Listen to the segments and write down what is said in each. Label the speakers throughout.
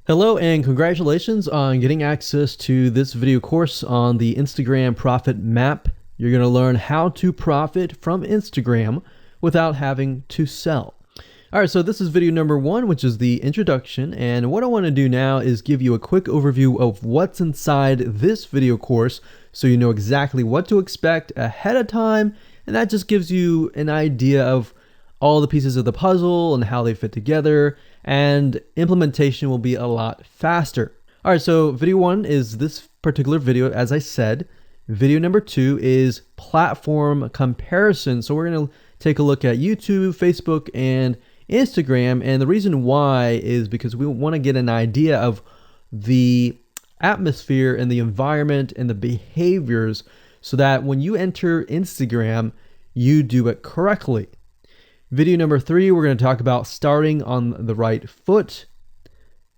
Speaker 1: Hello and congratulations on getting access to this video course on the Instagram Profit Map. You're going to learn how to profit from Instagram without having to sell. All right, so this is video number 1, which is the introduction. And what I want to do now is give you a quick overview of what's inside this video course so you know exactly what to expect ahead of time. And that just gives you an idea of all the pieces of the puzzle and how they fit together, and implementation will be a lot faster. All right, so video 1 is this particular video, as I said. Video number 2 is platform comparison. So we're going to take a look at YouTube, Facebook, and Instagram. And the reason why is because we want to get an idea of the atmosphere and the environment and the behaviors so that when you enter Instagram, you do it correctly. Video number 3, we're going to talk about starting on the right foot.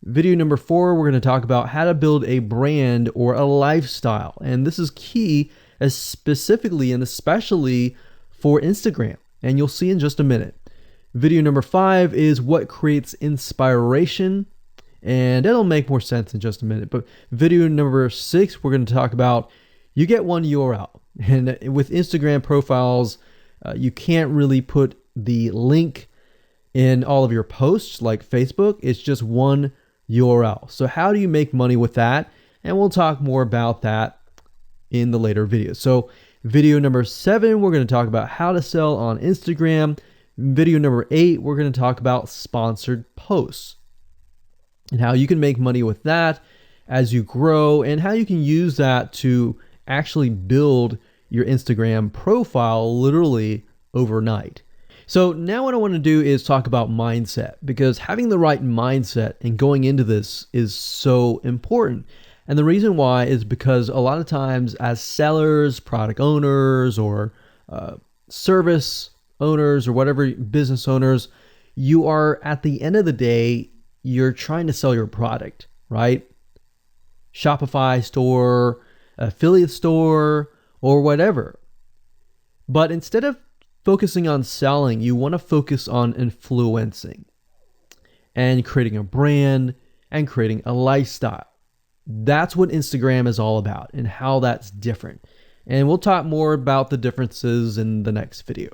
Speaker 1: Video number 4, we're going to talk about how to build a brand or a lifestyle. And this is key, as specifically and especially for Instagram. And you'll see in just a minute. Video number 5 is what creates inspiration. And it'll make more sense in just a minute. But video number 6, we're going to talk about you get one URL. And with Instagram profiles, you can't really put the link in all of your posts like Facebook. It's just one URL. So how do you make money with that? And we'll talk more about that in the later videos. So video number 7, we're going to talk about how to sell on Instagram. Video number 8, we're going to talk about sponsored posts and how you can make money with that as you grow, and how you can use that to actually build your Instagram profile literally overnight. So now what I want to do is talk about mindset, because having the right mindset and going into this is so important. And the reason why is because a lot of times as sellers, product owners, or service owners, or whatever, business owners, you are, at the end of the day, you're trying to sell your product, right? Shopify store, affiliate store, or whatever. But instead of focusing on selling, you want to focus on influencing and creating a brand and creating a lifestyle. That's what Instagram is all about and how that's different. And we'll talk more about the differences in the next video.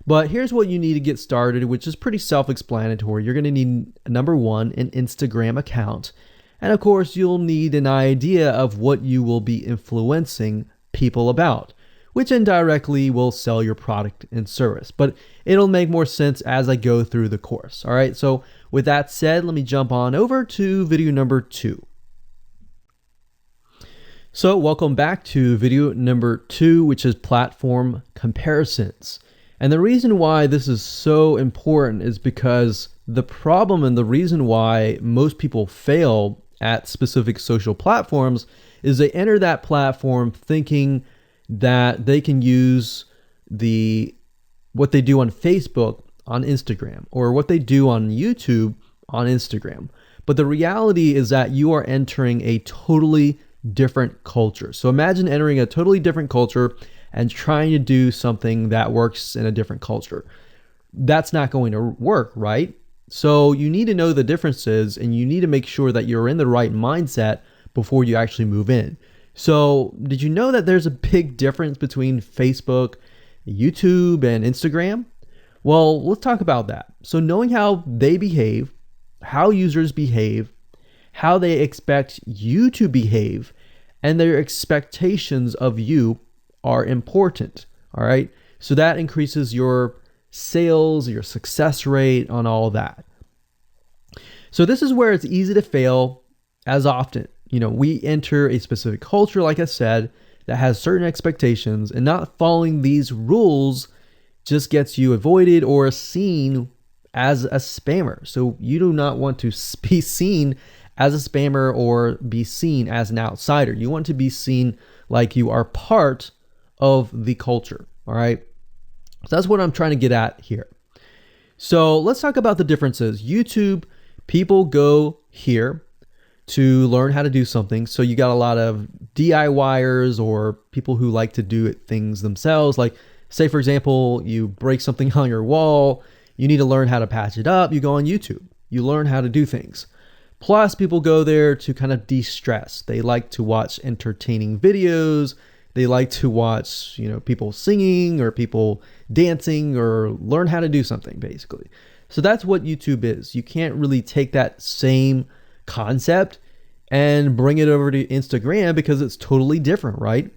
Speaker 1: But here's what you need to get started, which is pretty self-explanatory. You're going to need, number 1, an Instagram account. And of course, you'll need an idea of what you will be influencing people about, which indirectly will sell your product and service. But it'll make more sense as I go through the course. All right, so with that said, let me jump on over to video number 2. So welcome back to video number 2, which is platform comparisons. And the reason why this is so important is because the problem and the reason why most people fail at specific social platforms is they enter that platform thinking that they can use what they do on Facebook on Instagram, or what they do on YouTube on Instagram. But the reality is that you are entering a totally different culture. So imagine entering a totally different culture and trying to do something that works in a different culture. That's not going to work, right? So you need to know the differences, and you need to make sure that you're in the right mindset before you actually move in. So did you know that there's a big difference between Facebook, YouTube, and Instagram? Well, let's talk about that. So knowing how they behave, how users behave, how they expect you to behave, and their expectations of you are important. All right. So that increases your sales, your success rate on all of that. So this is where it's easy to fail as often. We enter a specific culture, like I said, that has certain expectations, and not following these rules just gets you avoided or seen as a spammer. So you do not want to be seen as a spammer or be seen as an outsider. You want to be seen like you are part of the culture. All right. So that's what I'm trying to get at here. So let's talk about the differences. YouTube, people go here to learn how to do something. So you got a lot of DIYers, or people who like to do things themselves. Like, say, for example, you break something on your wall, you need to learn how to patch it up. You go on YouTube, you learn how to do things. Plus, people go there to kind of de-stress. They like to watch entertaining videos. They like to watch, people singing or people dancing or learn how to do something, basically. So that's what YouTube is. You can't really take that same concept and bring it over to Instagram because it's totally different, right?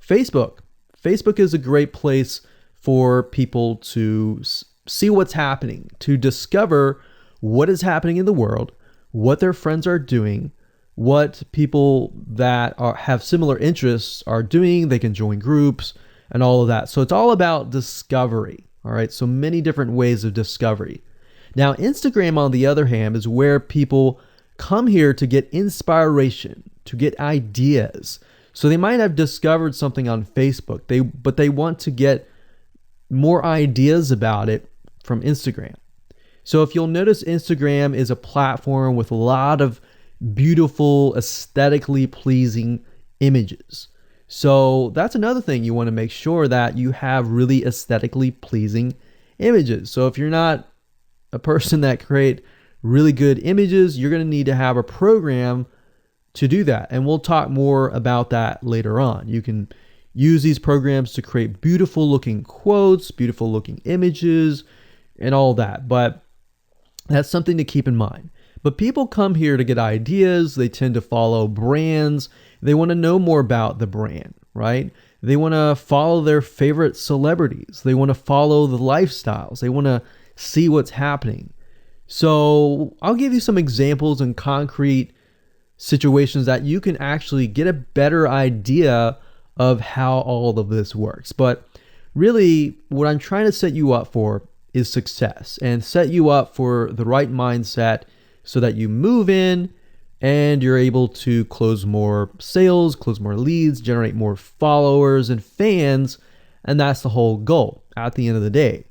Speaker 1: Facebook. Facebook is a great place for people to see what's happening, to discover what is happening in the world, what their friends are doing, what people that have similar interests are doing. They can join groups and all of that. So it's all about discovery. All right. So many different ways of discovery. Now, Instagram, on the other hand, is where people come here to get inspiration, to get ideas. So they might have discovered something on Facebook, but they want to get more ideas about it from Instagram. So if you'll notice, Instagram is a platform with a lot of beautiful, aesthetically pleasing images. So that's another thing. You want to make sure that you have really aesthetically pleasing images. So if you're not a person that create really good images, you're going to need to have a program to do that. And we'll talk more about that later on. You can use these programs to create beautiful looking quotes, beautiful looking images, and all that. But that's something to keep in mind. But people come here to get ideas. They tend to follow brands. They want to know more about the brand, right? They want to follow their favorite celebrities. They want to follow the lifestyles. They want to see what's happening. So I'll give you some examples and concrete situations that you can actually get a better idea of how all of this works. But really, what I'm trying to set you up for is success, and set you up for the right mindset so that you move in and you're able to close more sales, close more leads, generate more followers and fans. And that's the whole goal at the end of the day.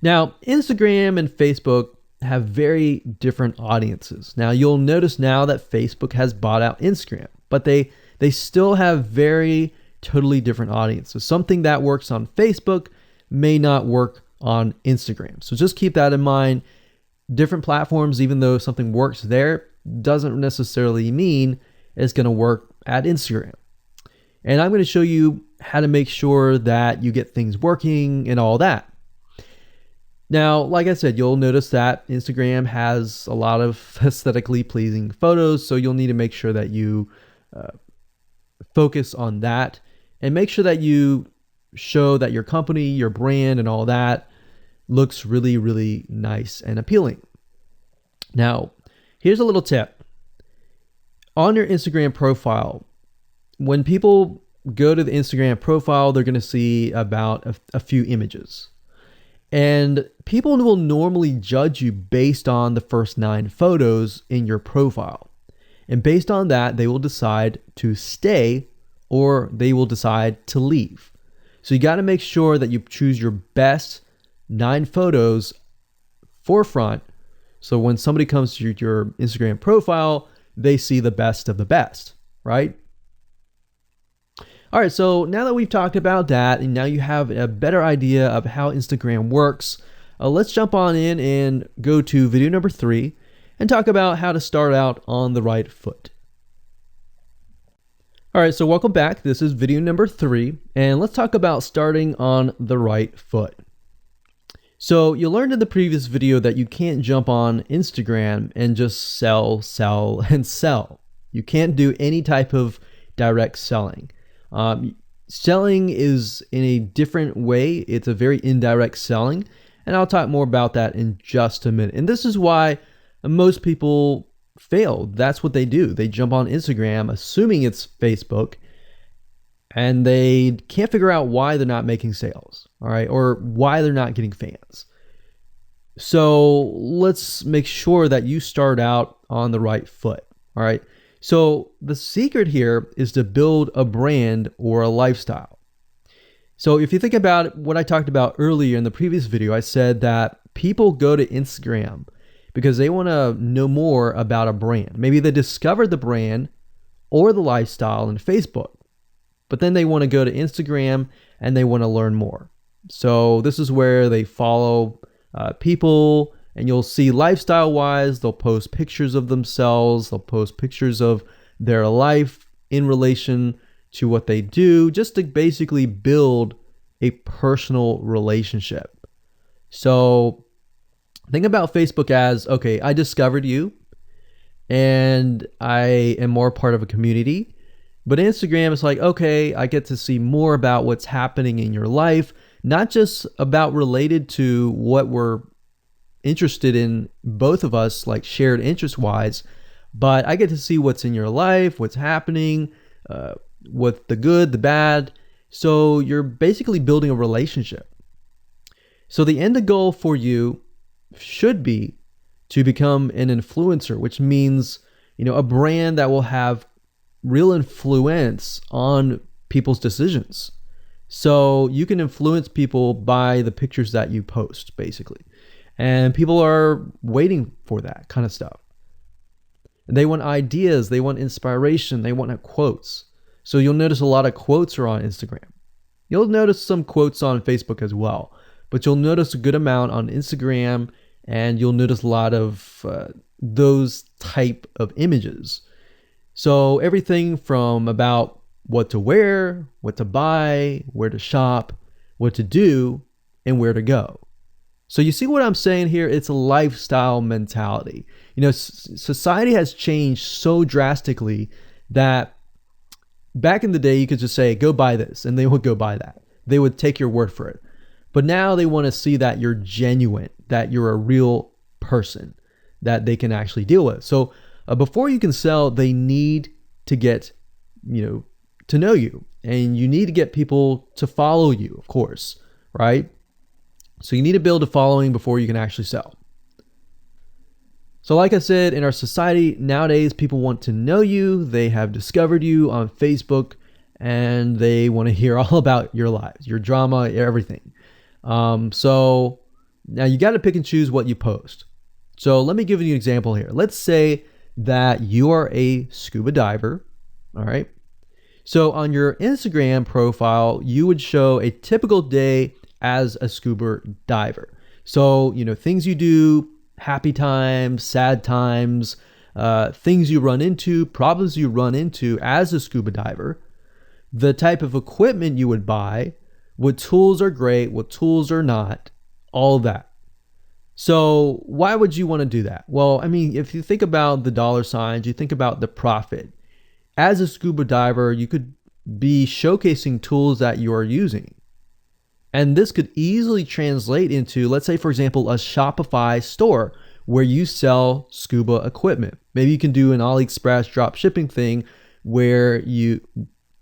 Speaker 1: Now, Instagram and Facebook have very different audiences. Now, you'll notice now that Facebook has bought out Instagram, but they still have very totally different audiences. Something that works on Facebook may not work on Instagram. So just keep that in mind. Different platforms, even though something works there, doesn't necessarily mean it's going to work at Instagram. And I'm going to show you how to make sure that you get things working and all that. Now, like I said, you'll notice that Instagram has a lot of aesthetically pleasing photos, so you'll need to make sure that you focus on that and make sure that you show that your company, your brand, and all that looks really, really nice and appealing. Now, here's a little tip. On your Instagram profile, when people go to the Instagram profile, they're going to see about a few images. And people will normally judge you based on the first 9 photos in your profile. And based on that, they will decide to stay or they will decide to leave. So you got to make sure that you choose your best 9 photos forefront. So when somebody comes to your Instagram profile, they see the best of the best, right? All right, so now that we've talked about that, and now you have a better idea of how Instagram works, let's jump on in and go to video number 3 and talk about how to start out on the right foot. All right, so welcome back. This is video number 3, and let's talk about starting on the right foot. So you learned in the previous video that you can't jump on Instagram and just sell, and sell. You can't do any type of direct selling. Selling is in a different way. It's a very indirect selling, and I'll talk more about that in just a minute. And this is why most people fail. That's what they do. They jump on Instagram assuming it's Facebook, and they can't figure out why they're not making sales, all right, or why they're not getting fans. So let's make sure that you start out on the right foot, all right? So the secret here is to build a brand or a lifestyle. So if you think about what I talked about earlier in the previous video, I said that people go to Instagram because they want to know more about a brand. Maybe they discovered the brand or the lifestyle in Facebook, but then they want to go to Instagram and they want to learn more. So this is where they follow people And you'll see lifestyle wise, they'll post pictures of themselves, they'll post pictures of their life in relation to what they do, just to basically build a personal relationship. So think about Facebook as, okay, I discovered you and I am more part of a community. But Instagram is like, okay, I get to see more about what's happening in your life, not just about related to what we're interested in, both of us, like shared interest wise, but I get to see what's in your life, what's happening, what the good, the bad. So you're basically building a relationship. So the end goal for you should be to become an influencer, which means, a brand that will have real influence on people's decisions. So you can influence people by the pictures that you post, basically. And people are waiting for that kind of stuff. They want ideas, they want inspiration, they want quotes. So you'll notice a lot of quotes are on Instagram. You'll notice some quotes on Facebook as well, but you'll notice a good amount on Instagram, and you'll notice a lot of those type of images. So everything from about what to wear, what to buy, where to shop, what to do, and where to go. So you see what I'm saying here? It's a lifestyle mentality. Society has changed so drastically that back in the day, you could just say, go buy this, and they would go buy that. They would take your word for it. But now they want to see that you're genuine, that you're a real person that they can actually deal with. So before you can sell, they need to get, to know you, and you need to get people to follow you, of course, right? So you need to build a following before you can actually sell. So like I said, in our society nowadays, people want to know you. They have discovered you on Facebook, and they want to hear all about your lives, your drama, everything. So now you got to pick and choose what you post. So let me give you an example here. Let's say that you are a scuba diver. All right. So on your Instagram profile, you would show a typical day as a scuba diver. So, things you do, happy times, sad times, things you run into, problems you run into as a scuba diver, the type of equipment you would buy, what tools are great, what tools are not, all that. So why would you want to do that? Well, if you think about the dollar signs, you think about the profit. As a scuba diver, you could be showcasing tools that you are using. And this could easily translate into, let's say, for example, a Shopify store where you sell scuba equipment. Maybe you can do an AliExpress drop shipping thing where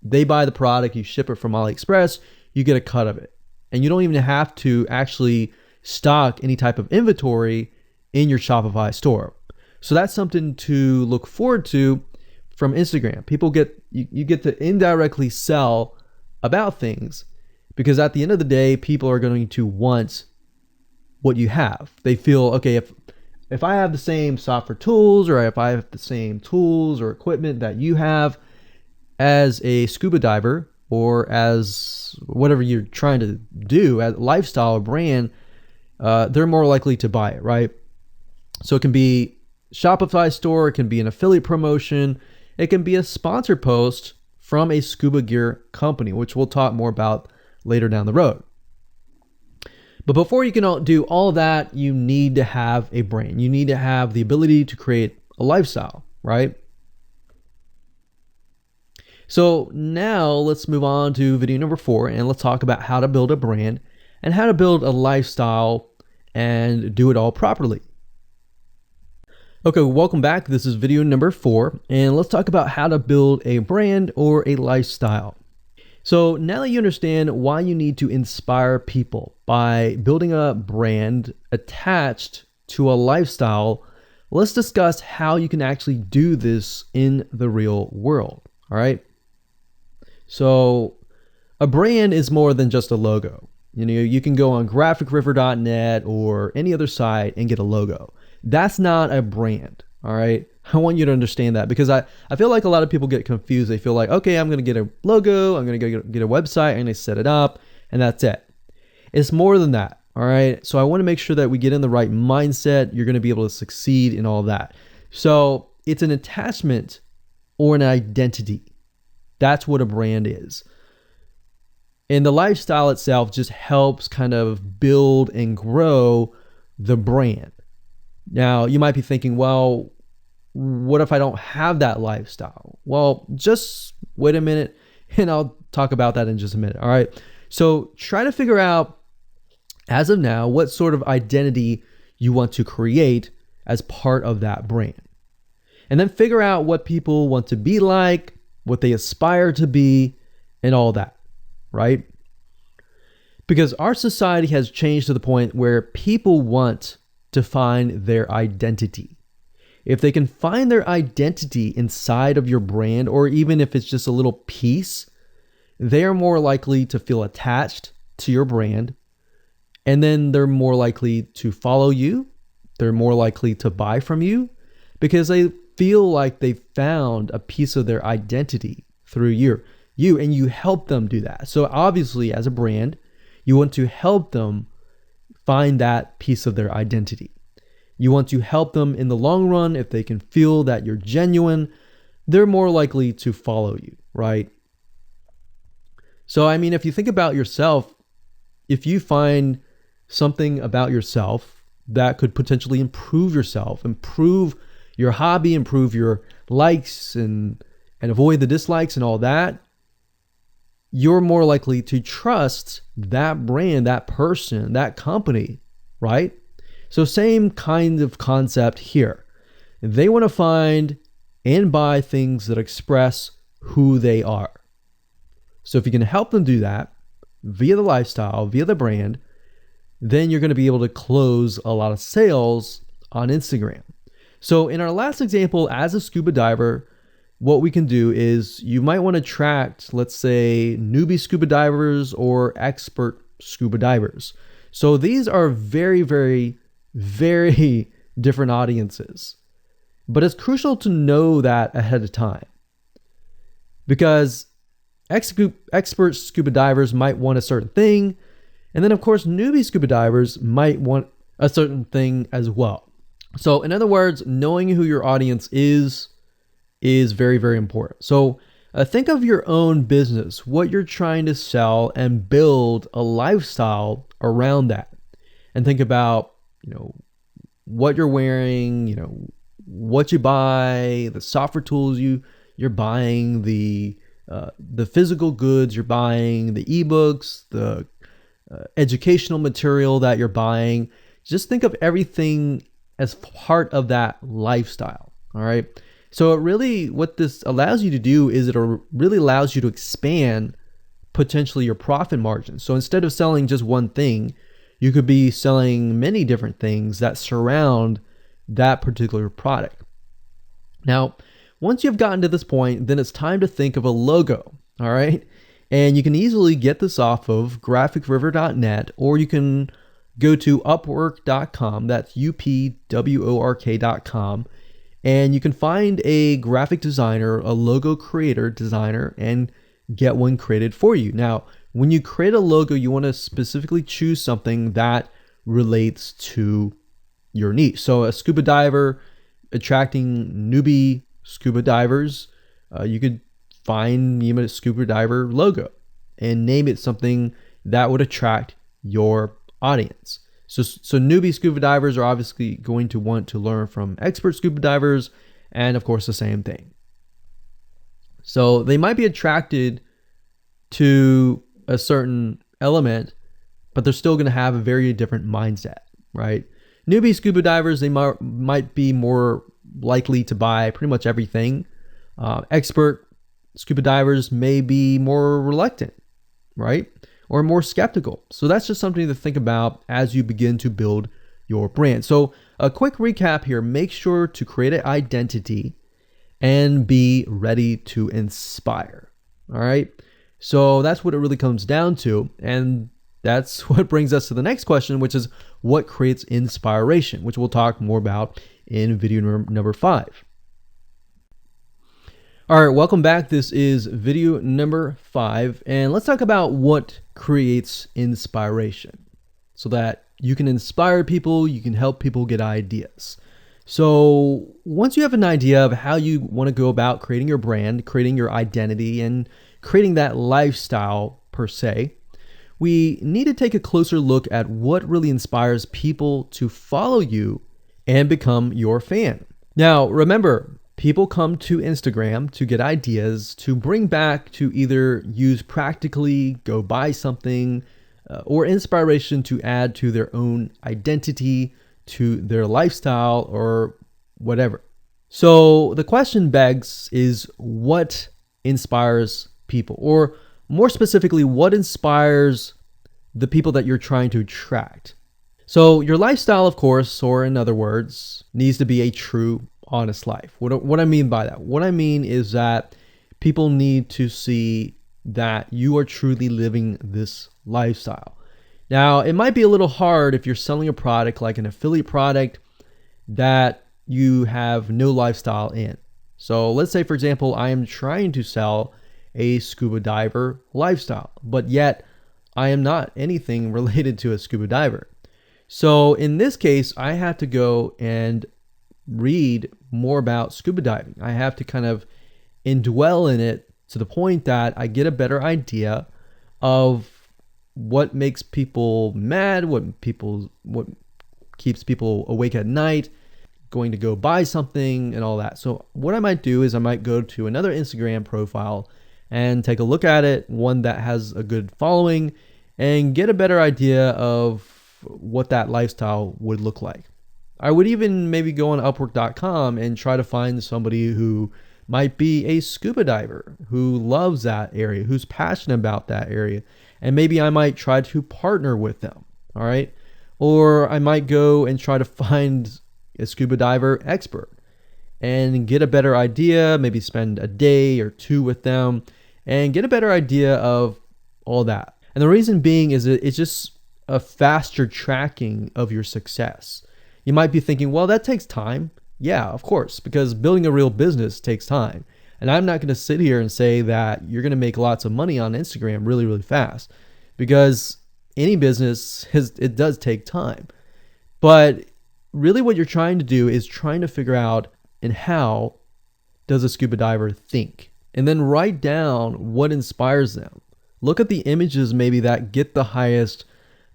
Speaker 1: they buy the product, you ship it from AliExpress, you get a cut of it. And you don't even have to actually stock any type of inventory in your Shopify store. So that's something to look forward to from Instagram. You get to indirectly sell about things, because at the end of the day, people are going to want what you have. They feel, okay, if I have the same software tools, or if I have the same tools or equipment that you have as a scuba diver, or as whatever you're trying to do as a lifestyle brand, they're more likely to buy it, right? So it can be Shopify store, it can be an affiliate promotion, it can be a sponsor post from a scuba gear company, which we'll talk more about later down the road. But before you can do all of that, you need to have a brand. You need to have the ability to create a lifestyle, right? So now let's move on to video number 4, and let's talk about how to build a brand and how to build a lifestyle and do it all properly. Okay, welcome back. This is video number 4, and let's talk about how to build a brand or a lifestyle. So now that you understand why you need to inspire people by building a brand attached to a lifestyle, let's discuss how you can actually do this in the real world. All right. So a brand is more than just a logo. You can go on graphicriver.net or any other site and get a logo. That's not a brand. All right. I want you to understand that, because I feel like a lot of people get confused. They feel like, okay, I'm going to get a logo, I'm going to get a website, I'm going to set it up, and that's it. It's more than that. All right. So I want to make sure that we get in the right mindset. You're going to be able to succeed in all of that. So it's an attachment or an identity. That's what a brand is. And the lifestyle itself just helps kind of build and grow the brand. Now, you might be thinking, well, what if I don't have that lifestyle? Well, just wait a minute and I'll talk about that in just a minute. All right. So try to figure out, as of now, what sort of identity you want to create as part of that brand. And then figure out what people want to be like, what they aspire to be, and all that, right? Because our society has changed to the point where people want to find their identity. If they can find their identity inside of your brand, or even if it's just a little piece, they are more likely to feel attached to your brand. And then they're more likely to follow you. They're more likely to buy from you because they feel like they found a piece of their identity through you, and you help them do that. So obviously, as a brand, you want to help them find that piece of their identity. You want to help them in the long run. If they can feel that you're genuine, they're more likely to follow you, right? So, I mean, if you think about yourself, if you find something about yourself that could potentially improve yourself, improve your hobby, improve your likes, and avoid the dislikes and all that, you're more likely to trust that brand, that person, that company, right? So same kind of concept here. They want to find and buy things that express who they are. So if you can help them do that via the lifestyle, via the brand, then you're going to be able to close a lot of sales on Instagram. So in our last example, as a scuba diver, what we can do is you might want to attract, let's say, newbie scuba divers or expert scuba divers. So these are very, very, very different audiences. But it's crucial to know that ahead of time, because expert scuba divers might want a certain thing. And then, of course, newbie scuba divers might want a certain thing as well. So in other words, knowing who your audience is very, very important. So think of your own business, what you're trying to sell, and build a lifestyle around that. And think about, what you're wearing, what you buy, the software tools you're buying, the physical goods you're buying, the ebooks, the educational material that you're buying. Just think of everything as part of that lifestyle. All right. So what this allows you to do is it really allows you to expand potentially your profit margin. So instead of selling just one thing, you could be selling many different things that surround that particular product. Now, once you've gotten to this point, then it's time to think of a logo. All right. And you can easily get this off of graphicriver.net, or you can go to upwork.com. That's upwork.com. And you can find a graphic designer, a logo creator designer, and get one created for you. Now, when you create a logo, you want to specifically choose something that relates to your niche. So a scuba diver attracting newbie scuba divers, you could find a scuba diver logo and name it something that would attract your audience. So newbie scuba divers are obviously going to want to learn from expert scuba divers, and of course the same thing. So they might be attracted to a certain element, but they're still going to have a very different mindset, right? Newbie scuba divers, they might be more likely to buy pretty much everything. Expert scuba divers may be more reluctant, right? Or more skeptical. So that's just something to think about as you begin to build your brand. So a quick recap here: make sure to create an identity and be ready to inspire. All right. So that's what it really comes down to. And that's what brings us to the next question, which is what creates inspiration, which we'll talk more about in video number 5. All right, welcome back. This is video number 5, and let's talk about what creates inspiration. so that you can inspire people, you can help people get ideas. So once you have an idea of how you want to go about creating your brand, creating your identity, and creating that lifestyle per se, we need to take a closer look at what really inspires people to follow you and become your fan. Now, remember, people come to Instagram to get ideas to bring back to either use practically, go buy something, or inspiration to add to their own identity, to their lifestyle, or whatever. So the question begs is, what inspires people? Or more specifically, what inspires the people that you're trying to attract? So your lifestyle, of course, or in other words, needs to be a true, honest life. What I mean by that? What I mean is that people need to see that you are truly living this lifestyle. Now, it might be a little hard if you're selling a product like an affiliate product that you have no lifestyle in. So let's say, for example, I am trying to sell a scuba diver lifestyle, but yet I am not anything related to a scuba diver. So in this case, I have to go and read more about scuba diving. I have to kind of indwell in it to the point that I get a better idea of what makes people mad, what keeps people awake at night, going to go buy something and all that. So what I might do is I might go to another Instagram profile and take a look at it, one that has a good following, and get a better idea of what that lifestyle would look like. I would even maybe go on Upwork.com and try to find somebody who might be a scuba diver, who loves that area, who's passionate about that area. And maybe I might try to partner with them, all right? Or I might go and try to find a scuba diver expert and get a better idea, maybe spend a day or two with them and get a better idea of all that. And the reason being is it's just a faster tracking of your success. You might be thinking, well, that takes time. Yeah, of course, because building a real business takes time. And I'm not going to sit here and say that you're going to make lots of money on Instagram really, really fast, because any business, it does take time. But really what you're trying to do is trying to figure out, and how does a scuba diver think? And then write down what inspires them. Look at the images maybe that get the highest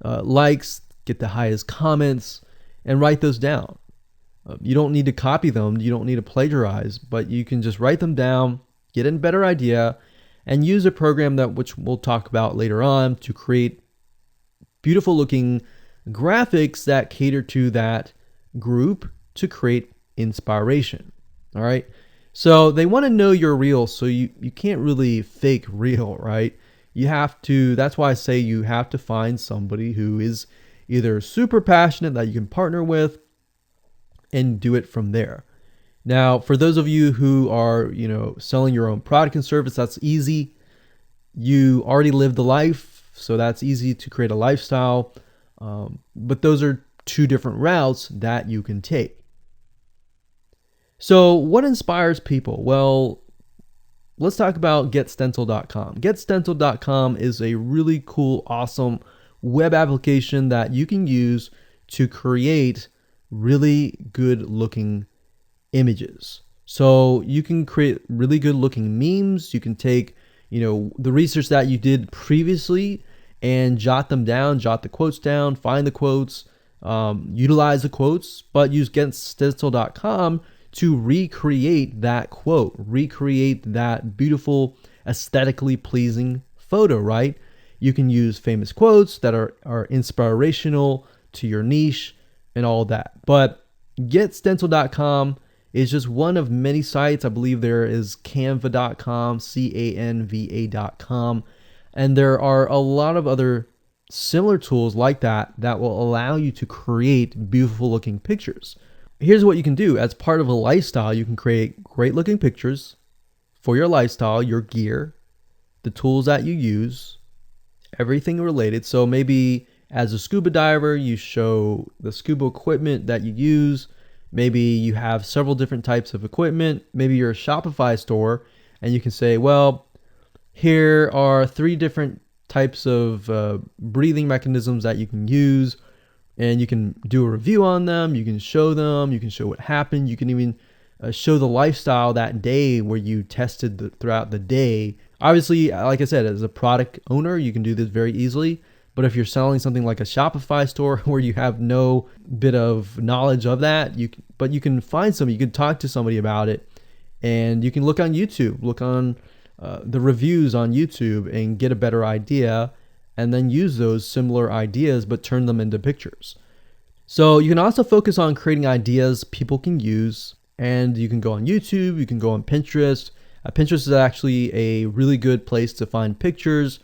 Speaker 1: likes, get the highest comments, and write those down. You don't need to copy them. You don't need to plagiarize, but you can just write them down, get a better idea, and use a program which we'll talk about later on to create beautiful looking graphics that cater to that group to create inspiration. All right. So they want to know you're real. So you can't really fake real, right? You have to, that's why I say you have to find somebody who is either super passionate that you can partner with and do it from there. Now, for those of you who are, selling your own product and service, that's easy. You already live the life, so that's easy to create a lifestyle. But those are two different routes that you can take. So what inspires people? Well, let's talk about GetStencil.com. GetStencil.com is a really cool, awesome web application that you can use to create really good looking images. So you can create really good looking memes. You can take, the research that you did previously and jot them down, jot the quotes down, find the quotes, utilize the quotes, but use GetStencil.com to recreate that quote, recreate that beautiful, aesthetically pleasing photo, right? You can use famous quotes that are inspirational to your niche and all that. But GetStencil.com is just one of many sites. I believe there is Canva.com, Canva.com, and there are a lot of other similar tools like that will allow you to create beautiful looking pictures. Here's what you can do. As part of a lifestyle, you can create great looking pictures for your lifestyle, your gear, the tools that you use, everything related. So maybe as a scuba diver, you show the scuba equipment that you use. Maybe you have several different types of equipment. Maybe you're a Shopify store and you can say, well, here are 3 different types of breathing mechanisms that you can use, and you can do a review on them. You can show them. You can show what happened. You can even show the lifestyle that day where you tested throughout the day. Obviously, like I said, as a product owner, you can do this very easily. But if you're selling something like a Shopify store where you have no bit of knowledge of that, you can find somebody, you can talk to somebody about it, and you can look on YouTube, look on the reviews on YouTube and get a better idea, and then use those similar ideas but turn them into pictures. So you can also focus on creating ideas people can use, and you can go on YouTube, you can go on Pinterest. Pinterest is actually a really good place to find pictures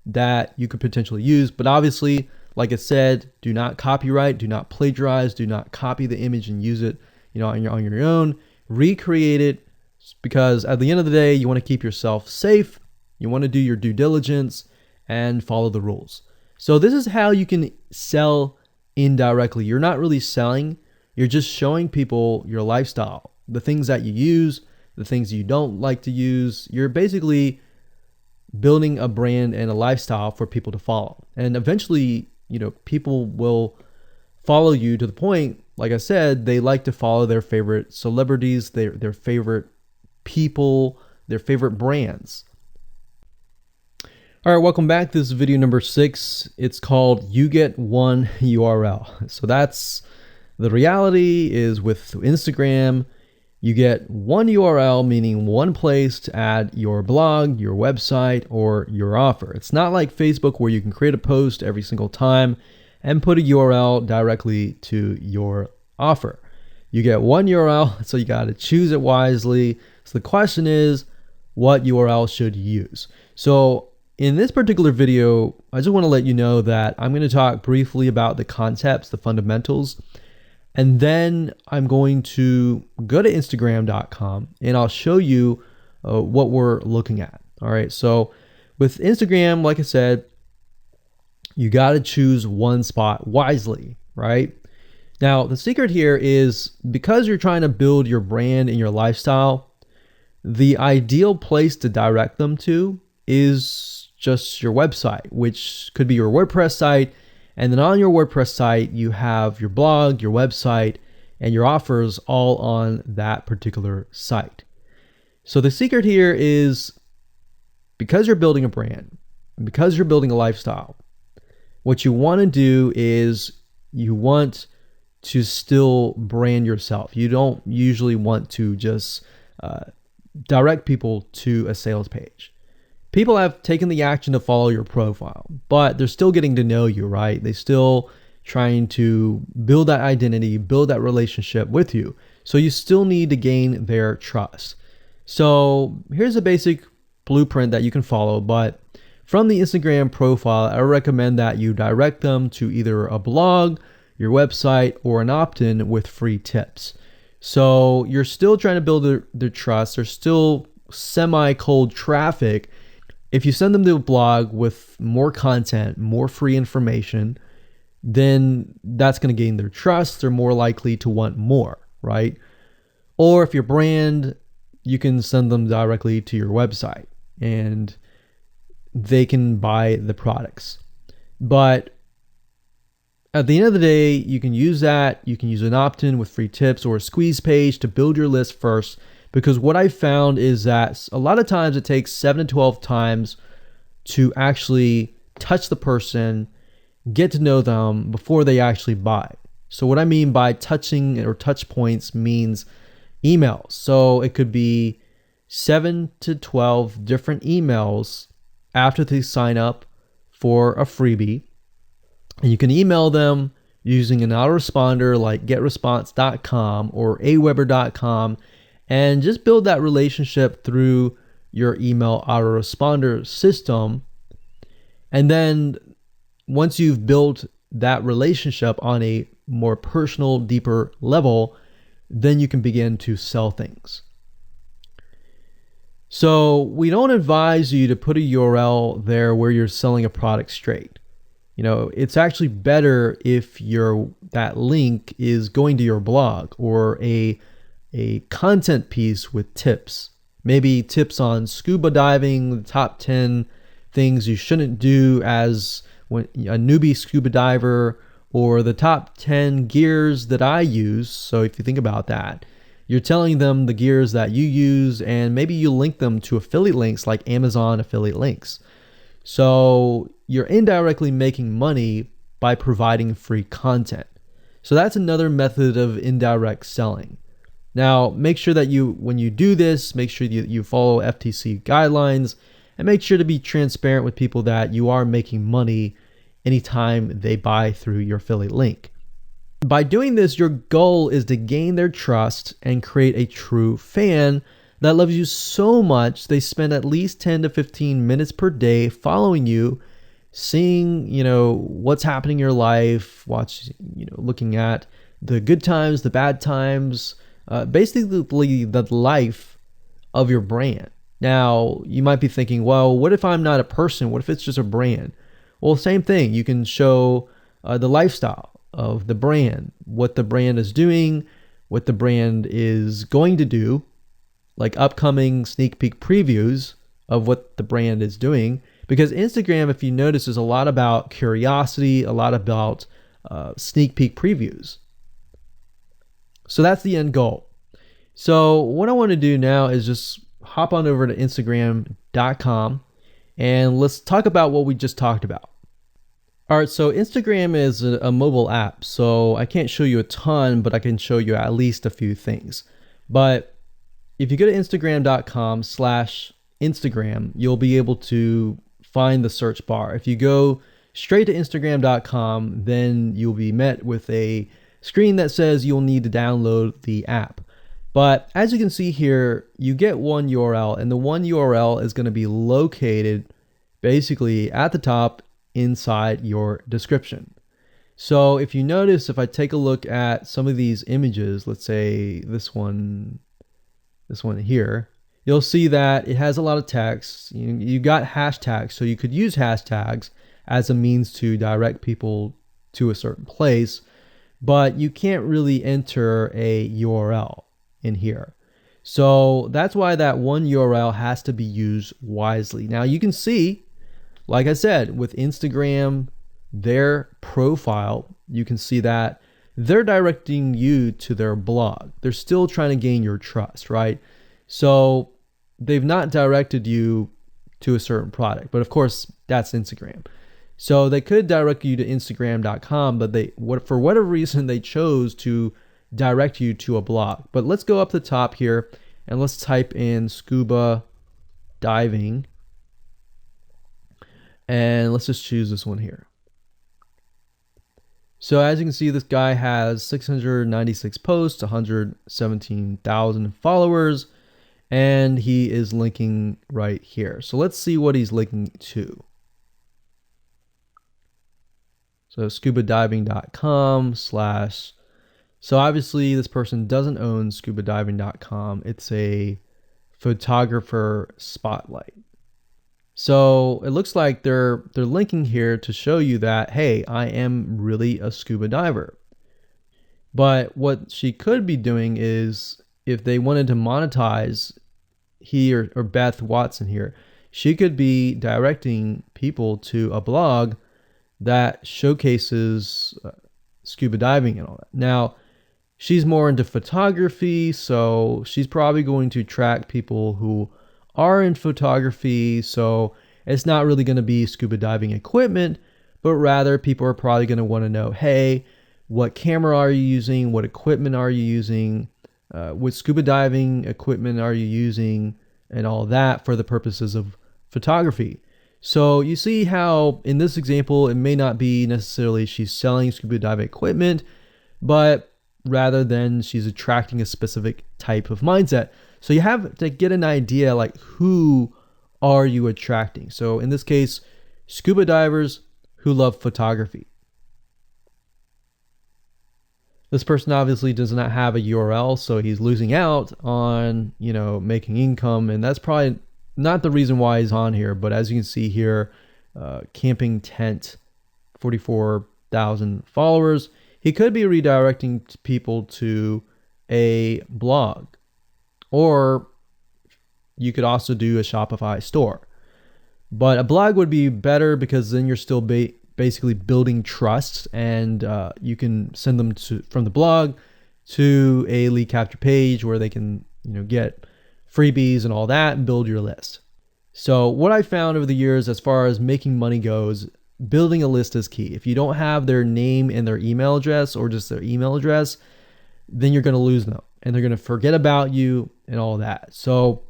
Speaker 1: that you could potentially use. But obviously, like I said, do not copyright, do not plagiarize, do not copy the image and use it, on your own. Recreate it, because at the end of the day, you want to keep yourself safe. You want to do your due diligence and follow the rules. So this is how you can sell indirectly. You're not really selling, you're just showing people your lifestyle, the things that you use, the things you don't like to use. You're basically building a brand and a lifestyle for people to follow. And eventually, people will follow you to the point, like I said, they like to follow their favorite celebrities, their favorite people, their favorite brands. All right, welcome back. This is video number 6. It's called You Get One URL. So that's the reality is with Instagram, you get one URL, meaning one place to add your blog, your website, or your offer. It's not like Facebook where you can create a post every single time and put a URL directly to your offer. You get one URL, so you got to choose it wisely. So the question is, what URL should you use? So in this particular video, I just want to let you know that I'm going to talk briefly about the concepts, the fundamentals, and then I'm going to go to Instagram.com and I'll show you what we're looking at. All right. So with Instagram, like I said, you got to choose one spot wisely, right? Now, the secret here is because you're trying to build your brand and your lifestyle, the ideal place to direct them to is just your website, which could be your WordPress site. And then on your WordPress site, you have your blog, your website, and your offers all on that particular site. So the secret here is because you're building a brand, because you're building a lifestyle, what you want to do is you want to still brand yourself. You don't usually want to just direct people to a sales page. People have taken the action to follow your profile, but they're still getting to know you, right? They're still trying to build that identity, build that relationship with you. So you still need to gain their trust. So here's a basic blueprint that you can follow, but from the Instagram profile, I recommend that you direct them to either a blog, your website, or an opt-in with free tips. So you're still trying to build their trust. There's still semi-cold traffic. If you send them to a blog with more content, more free information, then that's going to gain their trust. They're more likely to want more, right? Or if your brand, you can send them directly to your website and they can buy the products. But at the end of the day, you can use that. You can use an opt-in with free tips or a squeeze page to build your list first. Because what I found is that a lot of times it takes 7 to 12 times to actually touch the person, get to know them before they actually buy. So what I mean by touching or touch points means emails. So it could be 7 to 12 different emails after they sign up for a freebie. And you can email them using an autoresponder like getresponse.com or aweber.com. And just build that relationship through your email autoresponder system. And then once you've built that relationship on a more personal, deeper level, then you can begin to sell things. So we don't advise you to put a URL there where you're selling a product straight. It's actually better if that link is going to your blog or a content piece with tips, maybe tips on scuba diving, the top 10 things you shouldn't do as a newbie scuba diver, or the top 10 gears that I use. So if you think about that, you're telling them the gears that you use, and maybe you link them to affiliate links like Amazon affiliate links. So you're indirectly making money by providing free content. So that's another method of indirect selling. Now, make sure that when you do this, make sure you follow FTC guidelines, and make sure to be transparent with people that you are making money anytime they buy through your affiliate link. By doing this, your goal is to gain their trust and create a true fan that loves you so much they spend at least 10 to 15 minutes per day following you, seeing, what's happening in your life, looking at the good times, the bad times, basically the life of your brand. Now, you might be thinking, well, what if I'm not a person? What if it's just a brand? Well, same thing. You can show the lifestyle of the brand, what the brand is doing, what the brand is going to do, like upcoming sneak peek previews of what the brand is doing. Because Instagram, if you notice, is a lot about curiosity, a lot about sneak peek previews. So that's the end goal. So what I want to do now is just hop on over to Instagram.com and let's talk about what we just talked about. All right, so Instagram is a mobile app, so I can't show you a ton, but I can show you at least a few things. But if you go to Instagram.com/Instagram, you'll be able to find the search bar. If you go straight to Instagram.com, then you'll be met with a screen that says you'll need to download the app. But as you can see here, you get one URL, and the one URL is going to be located basically at the top inside your description. So if you notice, if I take a look at some of these images, let's say this one here, you'll see that it has a lot of text. You got hashtags, so you could use hashtags as a means to direct people to a certain place, but you can't really enter a URL in here. So that's why that one URL has to be used wisely. Now you can see, like I said, with Instagram, their profile, you can see that they're directing you to their blog. They're still trying to gain your trust, right? So they've not directed you to a certain product, but of course that's Instagram. So they could direct you to Instagram.com, but for whatever reason, they chose to direct you to a blog. But let's go up the top here and let's type in scuba diving. And let's just choose this one here. So as you can see, this guy has 696 posts, 117,000 followers, and he is linking right here. So let's see what he's linking to. So scubadiving.com/. So obviously this person doesn't own scubadiving.com. It's a photographer spotlight. So it looks like they're linking here to show you that, hey, I am really a scuba diver. But what she could be doing is, if they wanted to monetize he or Beth Watson here, she could be directing people to a blog that showcases scuba diving and all that. Now, she's more into photography, so she's probably going to track people who are in photography. So it's not really going to be scuba diving equipment, but rather people are probably going to want to know, hey, what camera are you using? What equipment are you using? What scuba diving equipment are you using? And all that for the purposes of photography. So you see how in this example, it may not be necessarily she's selling scuba diving equipment, but rather than she's attracting a specific type of mindset. So you have to get an idea, like, who are you attracting? So in this case, scuba divers who love photography. This person obviously does not have a URL, so he's losing out on, making income. And that's probably not the reason why he's on here. But as you can see here, camping tent, 44,000 followers. He could be redirecting people to a blog, or you could also do a Shopify store. But a blog would be better because then you're still basically building trust, and you can send them from the blog to a lead capture page where they can get freebies and all that and build your list. So what I found over the years as far as making money goes, building a list is key. If you don't have their name and their email address, or just their email address, then you're going to lose them and they're going to forget about you and all that. So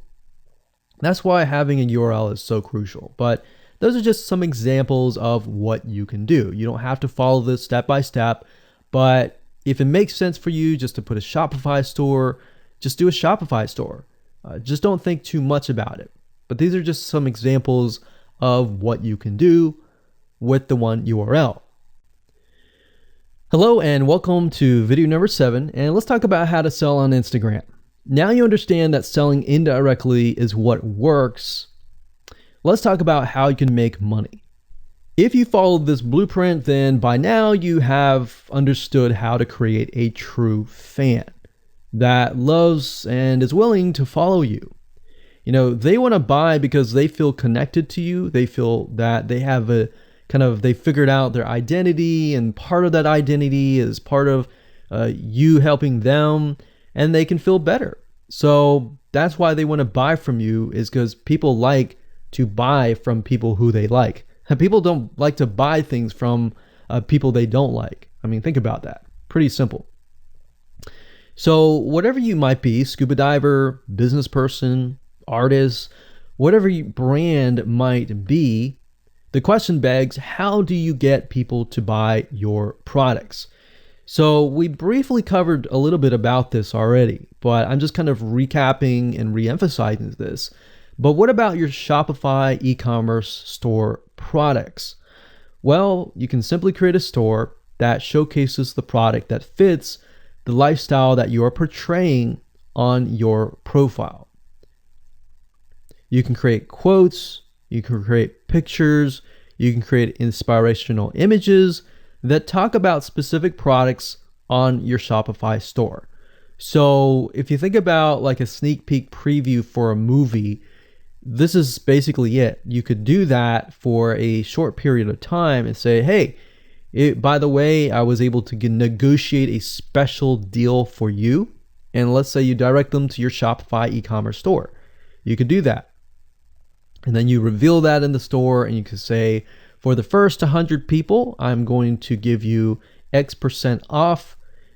Speaker 1: that's why having a URL is so crucial. But those are just some examples of what you can do. You don't have to follow this step by step, but if it makes sense for you just to put a Shopify store, just do a Shopify store. Just don't think too much about it. But these are just some examples of what you can do with the one URL. Hello and welcome to video number 7, and let's talk about how to sell on Instagram. Now you understand that selling indirectly is what works. Let's talk about how you can make money. If you followed this blueprint, then by now you have understood how to create a true fan that loves and is willing to follow you. They want to buy because they feel connected to you. They feel that they have they figured out their identity, and part of that identity is part of you helping them, and they can feel better. So that's why they want to buy from you, is because people like to buy from people who they like. People don't like to buy things from people they don't like. I mean, think about that. Pretty simple. So whatever you might be, scuba diver, business person, artist, whatever your brand might be, the question begs, how do you get people to buy your products? So we briefly covered a little bit about this already, but I'm just kind of recapping and re-emphasizing this. But what about your Shopify e-commerce store products? Well, you can simply create a store that showcases the product that fits the lifestyle that you are portraying on your profile. You can create quotes, you can create pictures, you can create inspirational images that talk about specific products on your Shopify store. So if you think about like a sneak peek preview for a movie, this is basically it. You could do that for a short period of time and say, hey, by the way, I was able to negotiate a special deal for you. And let's say you direct them to your Shopify e-commerce store. You could do that. And then you reveal that in the store, and you could say, for the first 100 people, I'm going to give you X% off.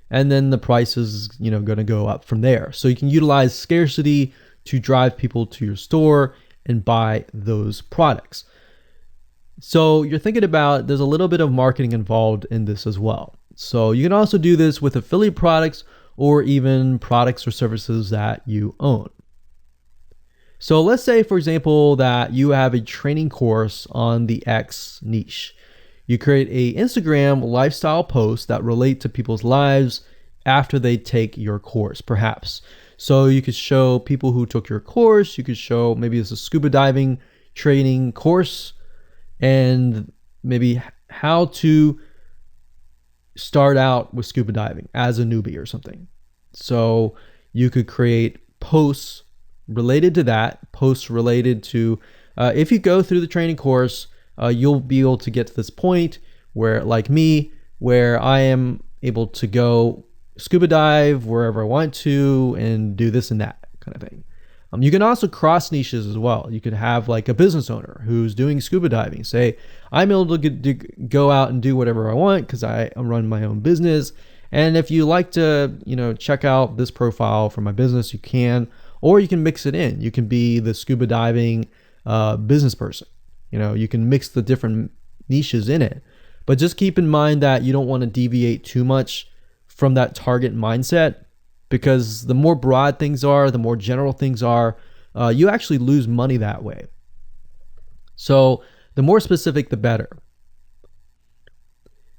Speaker 1: And then the price is, going to go up from there. So you can utilize scarcity to drive people to your store and buy those products. So you're thinking about, there's a little bit of marketing involved in this as well. So you can also do this with affiliate products or even products or services that you own. So let's say, for example, that you have a training course on the X niche. You create a Instagram lifestyle post that relate to people's lives after they take your course, perhaps. So you could show people who took your course, you could show maybe it's a scuba diving training course, and maybe how to start out with scuba diving as a newbie or something. So you could create posts related to that, posts related to, if you go through the training course, you'll be able to get to this point where, like me, where I am able to go scuba dive wherever I want to and do this and that kind of thing. You can also cross niches as well. You could have like a business owner who's doing scuba diving say, I'm able to go out and do whatever I want because I run my own business. And if you like to, check out this profile for my business, you can, or you can mix it in. You can be the scuba diving business person. You can mix the different niches in it. But just keep in mind that you don't want to deviate too much from that target mindset, because the more broad things are, the more general things are, you actually lose money that way. So the more specific, the better.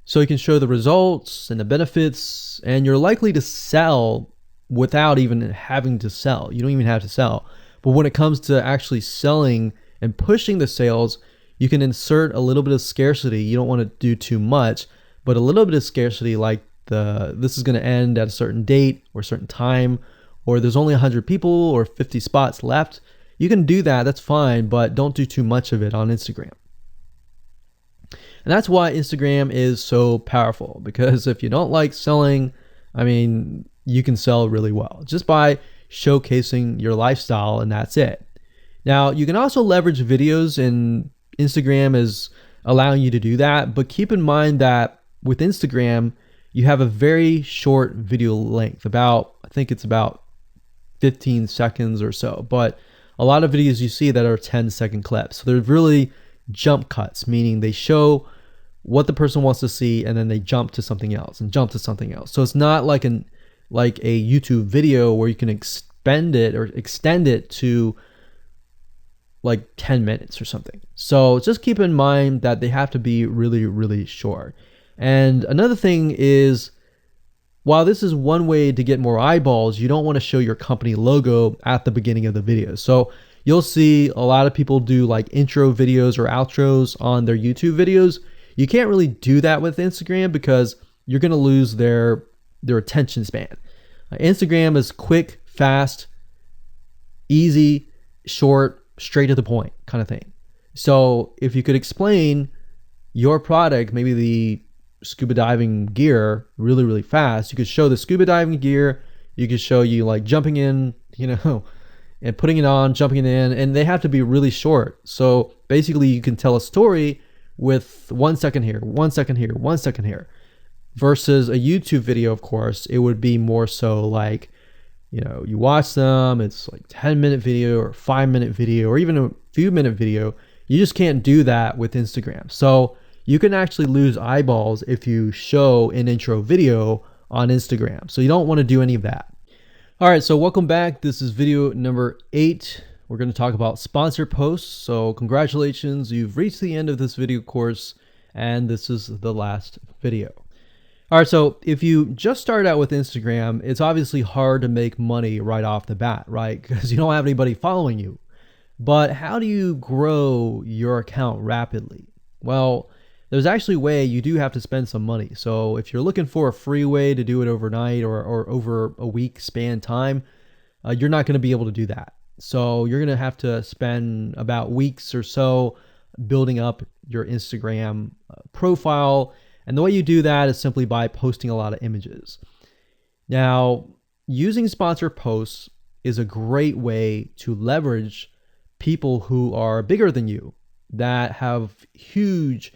Speaker 1: So you can show the results and the benefits, and you're likely to sell without even having to sell. You don't even have to sell. But when it comes to actually selling and pushing the sales, you can insert a little bit of scarcity. You don't want to do too much, but a little bit of scarcity, like this is going to end at a certain date or a certain time, or there's only 100 people or 50 spots left. You can do that, that's fine, but don't do too much of it on Instagram. And that's why Instagram is so powerful, because if you don't like selling, I mean, you can sell really well just by showcasing your lifestyle, and that's it. Now, you can also leverage videos, and Instagram is allowing you to do that, but keep in mind that with Instagram, you have a very short video length, I think it's about 15 seconds or so, but a lot of videos you see that are 10-second clips. So they're really jump cuts, meaning they show what the person wants to see and then they jump to something else and jump to something else. So it's not like a YouTube video where you can extend it to like 10 minutes or something. So just keep in mind that they have to be really, really short. And another thing is, while this is one way to get more eyeballs, you don't want to show your company logo at the beginning of the video. So you'll see a lot of people do like intro videos or outros on their YouTube videos. You can't really do that with Instagram because you're going to lose their attention span. Instagram is quick, fast, easy, short, straight to the point kind of thing. So if you could explain your product, maybe the scuba diving gear, really, really fast, you could show the scuba diving gear, you could show you like jumping in, and putting it on, jumping it in, and they have to be really short. So basically you can tell a story with 1 second here, 1 second here, 1 second here, versus a YouTube video. Of course, it would be more so like, you watch them, it's like 10-minute video or 5-minute video or even a few minute video. You just can't do that with Instagram. So you can actually lose eyeballs if you show an intro video on Instagram. So you don't want to do any of that. All right, so welcome back. This is video number 8. We're going to talk about sponsored posts. So congratulations, you've reached the end of this video course, and this is the last video. All right, so if you just started out with Instagram, it's obviously hard to make money right off the bat, right? Because you don't have anybody following you. But how do you grow your account rapidly? Well, there's actually a way. You do have to spend some money. So if you're looking for a free way to do it overnight or over a week span time, you're not going to be able to do that. So you're going to have to spend about weeks or so building up your Instagram profile. And the way you do that is simply by posting a lot of images. Now, using sponsored posts is a great way to leverage people who are bigger than you that have huge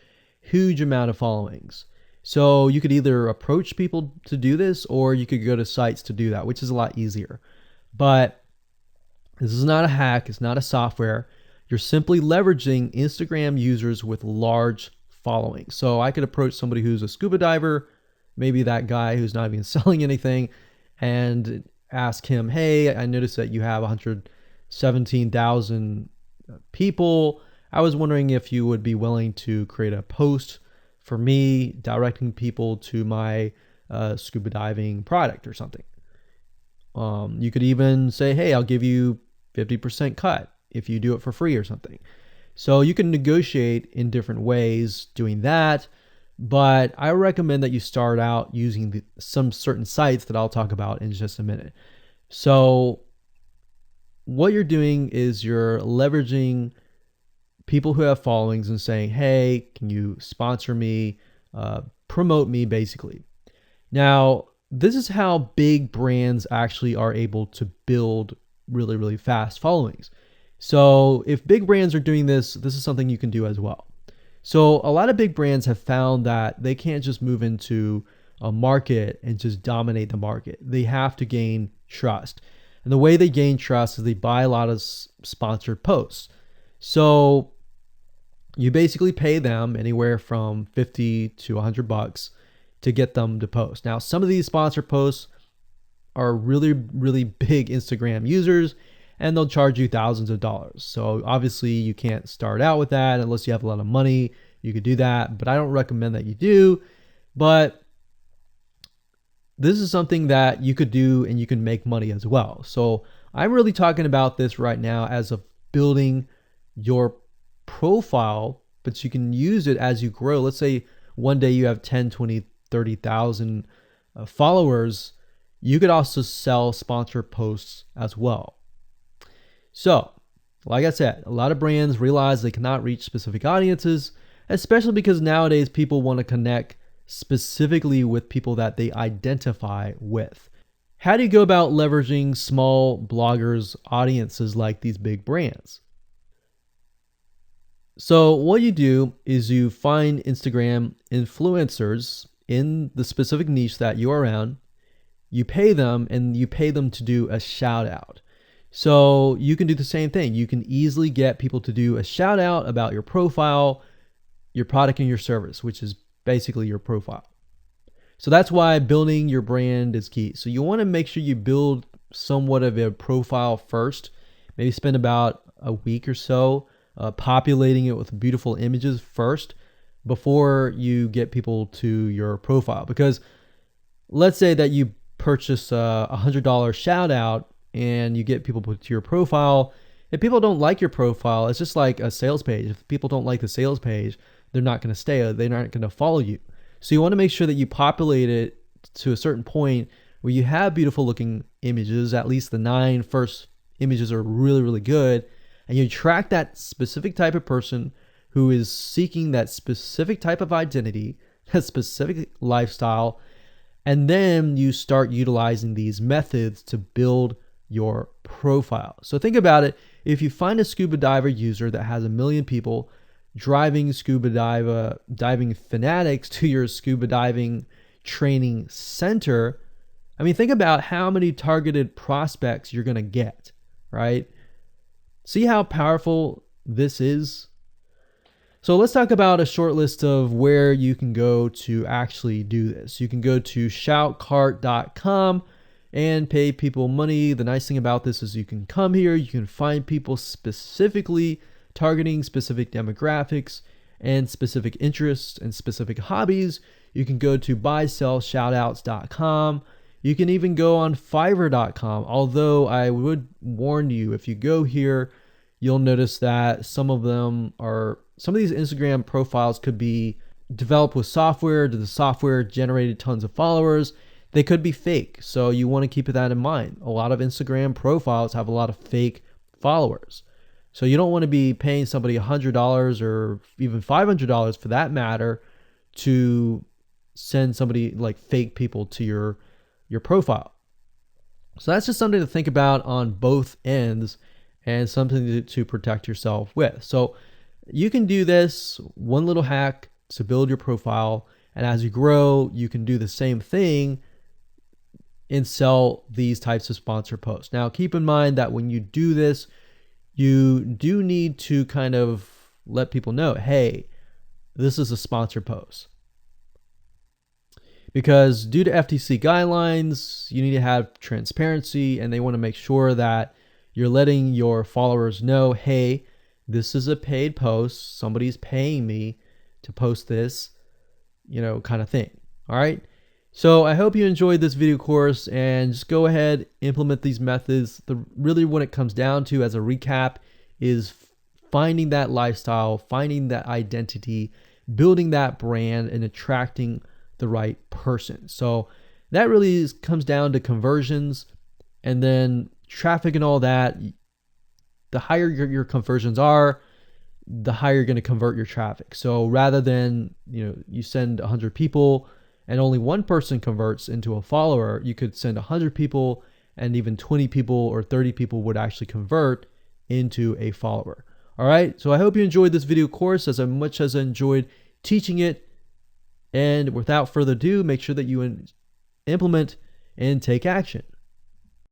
Speaker 1: amount of followings. So you could either approach people to do this, or you could go to sites to do that, which is a lot easier. But this is not a hack. It's not a software. You're simply leveraging Instagram users with large following. So I could approach somebody who's a scuba diver, maybe that guy who's not even selling anything, and ask him, hey, I noticed that you have 117,000 people. I was wondering if you would be willing to create a post for me directing people to my scuba diving product or something. You could even say, hey, I'll give you 50% cut if you do it for free or something. So you can negotiate in different ways doing that, but I recommend that you start out using some certain sites that I'll talk about in just a minute. So what you're doing is you're leveraging people who have followings and saying, hey, can you sponsor me, promote me, basically. Now, this is how big brands actually are able to build really, really fast followings. So if big brands are doing this, this is something you can do as well. So a lot of big brands have found that they can't just move into a market and just dominate the market. They have to gain trust. And the way they gain trust is they buy a lot of sponsored posts. So you basically pay them anywhere from 50 to $100 to get them to post. Now, some of these sponsored posts are really, really big Instagram users, and they'll charge you thousands of dollars. So obviously you can't start out with that unless you have a lot of money. You could do that, but I don't recommend that you do. But this is something that you could do and you can make money as well. So I'm really talking about this right now as of building your profile, but you can use it as you grow. Let's say one day you have 10, 20, 30,000 followers. You could also sell sponsored posts as well. So Like I said, a lot of brands realize they cannot reach specific audiences, especially because nowadays people want to connect specifically with people that they identify with. How do you go about leveraging small bloggers' audiences like these big brands? So what you do is you find Instagram influencers in the specific niche that you're around. You pay them, and you pay them to do a shout out. So you can do the same thing. You can easily get people to do a shout out about your profile, your product, and your service, which is basically your profile. So that's why building your brand is key. So you want to make sure you build somewhat of a profile first. Maybe spend about a week or so populating it with beautiful images first before you get people to your profile. Because let's say that you purchase a $100 shout out and you get people to your profile. If people don't like your profile, it's just like a sales page. If people don't like the sales page, they're not going to stay. They're not going to follow you. So you want to make sure that you populate it to a certain point where you have beautiful looking images. At least the 9 first images are really, really good. And you track that specific type of person who is seeking that specific type of identity, that specific lifestyle. And then you start utilizing these methods to build your profile. So think about it. If you find a scuba diver user that has 1 million people driving scuba diving fanatics to your scuba diving training center, I mean, think about how many targeted prospects you're going to get, right? See how powerful this is? So let's talk about a short list of where you can go to actually do this. You can go to shoutcart.com and pay people money. The nice thing about this is you can come here, you can find people specifically targeting specific demographics and specific interests and specific hobbies. You can go to buysellshoutouts.com. You can even go on fiverr.com. Although I would warn you, if you go here, you'll notice that some of these Instagram profiles could be developed with software. The software generated tons of followers. They could be fake. So you want to keep that in mind. A lot of Instagram profiles have a lot of fake followers. So you don't want to be paying somebody $100 or even $500 for that matter to send somebody like fake people to your profile. So that's just something to think about on both ends and something to protect yourself with. So you can do this one little hack to build your profile. And as you grow, you can do the same thing and sell these types of sponsor posts. Now, keep in mind that when you do this, you do need to kind of let people know, hey, this is a sponsor post. Because due to FTC guidelines, you need to have transparency, and they want to make sure that you're letting your followers know, hey, this is a paid post. Somebody's paying me to post this, kind of thing. All right. So I hope you enjoyed this video course, and just go ahead, implement these methods. Really what it comes down to as a recap is finding that lifestyle, finding that identity, building that brand, and attracting the right person. So that really comes down to conversions, and then traffic and all that. The higher your conversions are, the higher you're going to convert your traffic. So rather than, you send 100 people and only one person converts into a follower, you could send 100 people and even 20 people or 30 people would actually convert into a follower. All right. So I hope you enjoyed this video course as much as I enjoyed teaching it. And without further ado, make sure that you implement and take action.